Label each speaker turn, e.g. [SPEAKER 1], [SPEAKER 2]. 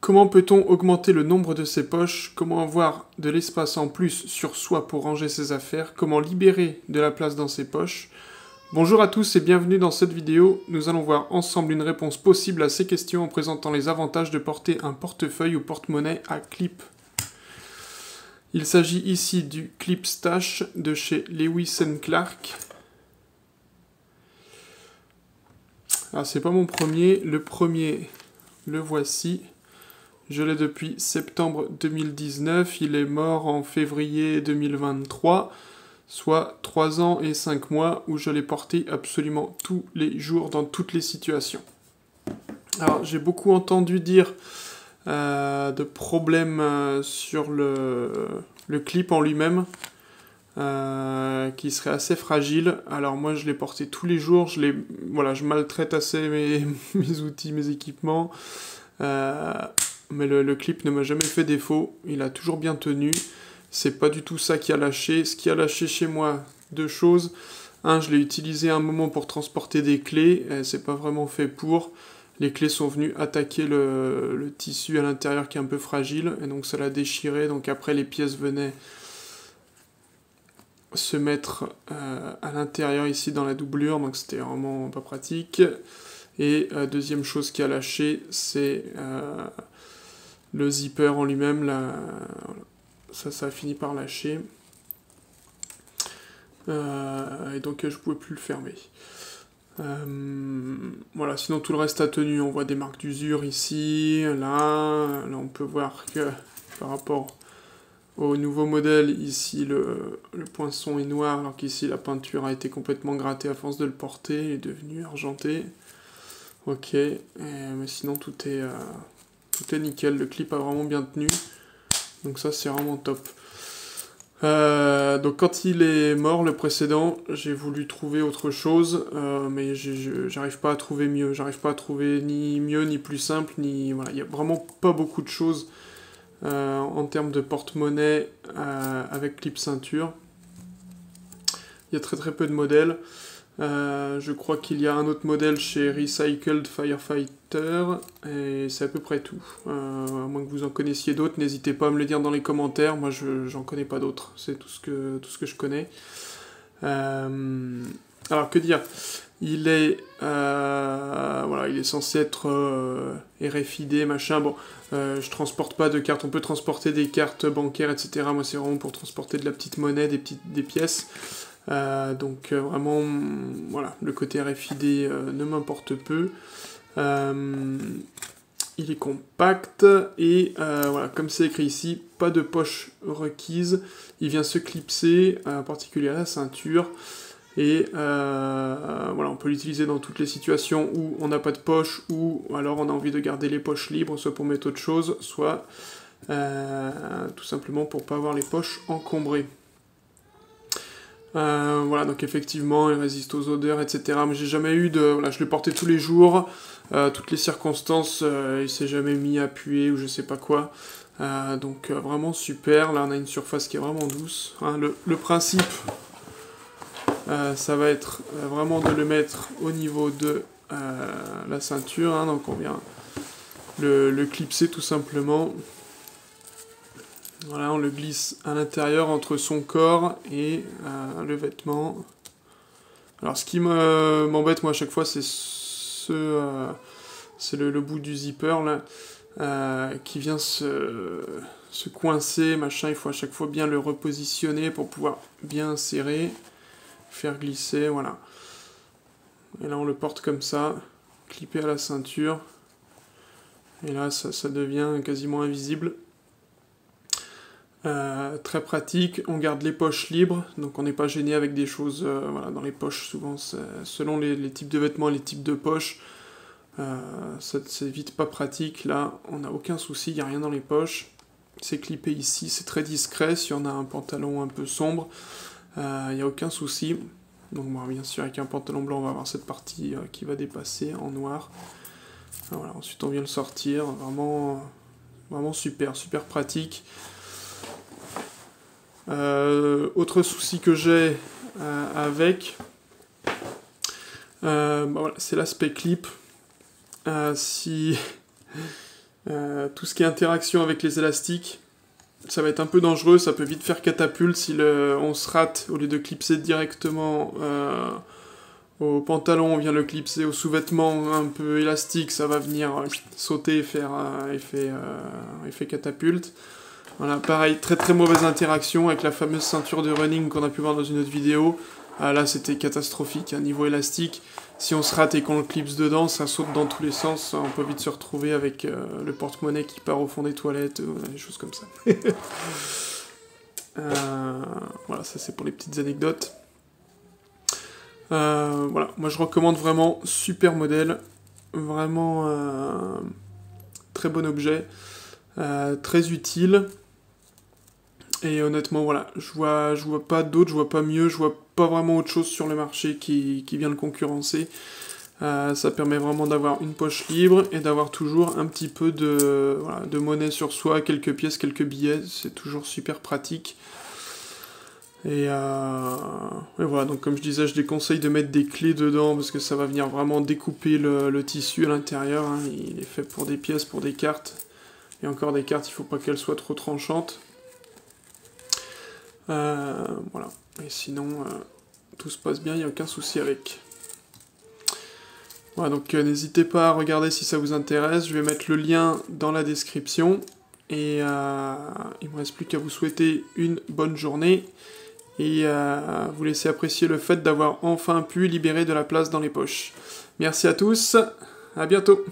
[SPEAKER 1] Comment peut-on augmenter le nombre de ses poches? Comment avoir de l'espace en plus sur soi pour ranger ses affaires? Comment libérer de la place dans ses poches? Bonjour à tous et bienvenue dans cette vidéo. Nous allons voir ensemble une réponse possible à ces questions en présentant les avantages de porter un portefeuille ou porte-monnaie à clip. Il s'agit ici du Clip Stash de chez Lewis & Clark. Alors c'est pas mon premier, le premier, le voici. Je l'ai depuis septembre 2019, il est mort en février 2023, soit 3 ans et 5 mois où je l'ai porté absolument tous les jours dans toutes les situations. Alors j'ai beaucoup entendu dire de problèmes sur le clip en lui-même, qui serait assez fragile. Alors moi je l'ai porté tous les jours, je maltraite assez mes outils, mes équipements. Mais le clip ne m'a jamais fait défaut, il a toujours bien tenu. C'est pas du tout ça qui a lâché. Ce qui a lâché chez moi, deux choses. Un, je l'ai utilisé un moment pour transporter des clés, c'est pas vraiment fait pour. Les clés sont venues attaquer le tissu à l'intérieur qui est un peu fragile, et donc ça l'a déchiré. Donc après les pièces venaient se mettre à l'intérieur ici dans la doublure, donc c'était vraiment pas pratique. Et deuxième chose qui a lâché, c'est le zipper en lui-même, ça a fini par lâcher. Et donc je pouvais plus le fermer. Voilà, sinon tout le reste a tenu. On voit des marques d'usure ici, là on peut voir que par rapport au nouveau modèle, ici le poinçon est noir, alors qu'ici la peinture a été complètement grattée à force de le porter, il est devenu argenté. Ok, mais sinon tout est nickel, le clip a vraiment bien tenu, donc ça c'est vraiment top. Donc quand il est mort, le précédent, j'ai voulu trouver autre chose, mais j'arrive pas à trouver mieux, j'arrive pas à trouver ni mieux, ni plus simple, ni... Voilà, il y a vraiment pas beaucoup de choses en termes de porte-monnaie avec clip ceinture. Il y a très très peu de modèles. Je crois qu'il y a un autre modèle chez Recycled Firefighter, et c'est à peu près tout. À moins que vous en connaissiez d'autres, n'hésitez pas à me le dire dans les commentaires, moi j'en connais pas d'autres, c'est tout ce que je connais. Alors que dire, il est censé être RFID, machin, bon, je transporte pas de cartes, on peut transporter des cartes bancaires, etc. Moi c'est vraiment pour transporter de la petite monnaie, des pièces. Donc vraiment, voilà, le côté RFID ne m'importe peu. Il est compact et voilà, comme c'est écrit ici, pas de poche requise. Il vient se clipser, en particulier à la ceinture. Et voilà, on peut l'utiliser dans toutes les situations où on n'a pas de poche, ou alors on a envie de garder les poches libres, soit pour mettre autre chose, soit tout simplement pour pas avoir les poches encombrées. Voilà, donc effectivement, il résiste aux odeurs, etc. Mais j'ai jamais eu de... Voilà, je l'ai porté tous les jours, toutes les circonstances, il s'est jamais mis à puer ou je sais pas quoi. Donc vraiment super, là on a une surface qui est vraiment douce. Hein, le principe, ça va être vraiment de le mettre au niveau de la ceinture, hein, donc on vient le clipser tout simplement. Voilà, on le glisse à l'intérieur entre son corps et le vêtement. Alors ce qui m'embête moi à chaque fois, c'est le bout du zipper là, qui vient se coincer, machin. Il faut à chaque fois bien le repositionner pour pouvoir bien serrer, faire glisser, voilà. Et là on le porte comme ça, clippé à la ceinture. Et là ça devient quasiment invisible. Très pratique, on garde les poches libres, donc on n'est pas gêné avec des choses voilà, dans les poches. Souvent, selon les types de vêtements, les types de poches, c'est vite pas pratique. Là, on n'a aucun souci, il n'y a rien dans les poches. C'est clippé ici, c'est très discret. Si on a un pantalon un peu sombre, il n'y a aucun souci. Donc bon, bien sûr, avec un pantalon blanc, on va avoir cette partie qui va dépasser en noir. Voilà, ensuite, on vient le sortir, vraiment, vraiment super, super pratique. Autre souci que j'ai avec, voilà, c'est l'aspect clip. Si Tout ce qui est interaction avec les élastiques, ça va être un peu dangereux, ça peut vite faire catapulte si on se rate, au lieu de clipser directement au pantalon, on vient le clipser au sous-vêtement un peu élastique, ça va venir sauter et faire effet catapulte. Voilà, pareil, très très mauvaise interaction avec la fameuse ceinture de running qu'on a pu voir dans une autre vidéo. Là c'était catastrophique, niveau élastique. Si on se rate et qu'on le clipse dedans, ça saute dans tous les sens, on peut vite se retrouver avec le porte-monnaie qui part au fond des toilettes, des choses comme ça. Voilà, ça c'est pour les petites anecdotes. Voilà, moi je recommande vraiment, super modèle, vraiment très bon objet, très utile. Et honnêtement, voilà, je vois pas d'autre, je vois pas mieux, je vois pas vraiment autre chose sur le marché qui vient le concurrencer. Ça permet vraiment d'avoir une poche libre et d'avoir toujours un petit peu de monnaie sur soi, quelques pièces, quelques billets, c'est toujours super pratique. Et voilà, donc comme je disais, je déconseille de mettre des clés dedans parce que ça va venir vraiment découper le tissu à l'intérieur. Hein. Il est fait pour des pièces, pour des cartes. Et encore des cartes, il faut pas qu'elles soient trop tranchantes. Voilà. Et sinon, tout se passe bien, il n'y a aucun souci avec. Voilà, donc n'hésitez pas à regarder si ça vous intéresse. Je vais mettre le lien dans la description. Et il me reste plus qu'à vous souhaiter une bonne journée. Et vous laisser apprécier le fait d'avoir enfin pu libérer de la place dans les poches. Merci à tous, à bientôt.